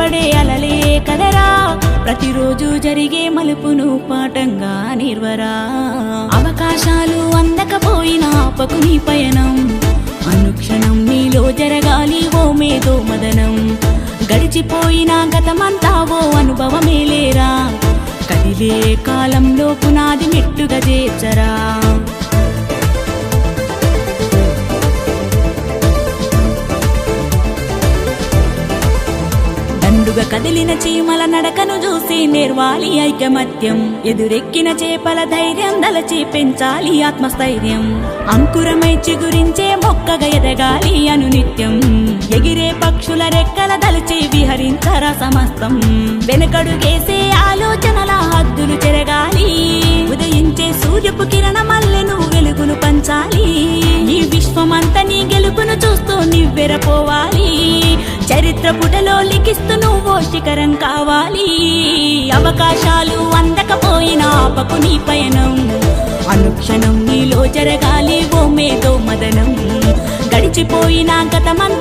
ఏర్పడే అలలే కదరా ప్రతిరోజు జరిగే మలుపును పాఠంగా నిర్వరా అవకాశాలు అందకపోయినా ఆపకు నీ పయనం అనుక్షణం నీలో జరగాలి ఓ మేధో మదనం గడిచిపోయిన గతమంతా ఓ అనుభవమేలేరా కదిలే కాలంలో పునాది మెట్టుగా చేర్చరా దండుగా కదిలిన చీమల నడకను చూసి నేర్వాలి ఐకమత్యం ఎదురెక్కిన చేపల ధైర్యం దలచి పెంచాలి ఆత్మస్థైర్యం అంకురమై చిగురించే మొక్కగా ఎదగాలి అనునిత్యం ఎగిరే పక్షుల రెక్కల దలచి విహరించరా సమస్తం వెనకడుగేసే ఆలోచనల హద్దులు చెరగాలి ఉదయించే సూర్యపు కిరణమల్లె నువ్వు వెలుగును పంచాలి ఈ విశ్వమంతా నీ గెలుపును చూస్తూ నివ్వెరపోవాలి చరిత్ర పుటలో లిఖిస్తూ నువ్వు శిఖరం కావాలి అవకాశాలు అందకపోయినా ఆపకు నీ పయనం అనుక్షణం నీలో జరగాలి ఓ మేధో మదనం గడిచిపోయిన గతమంతా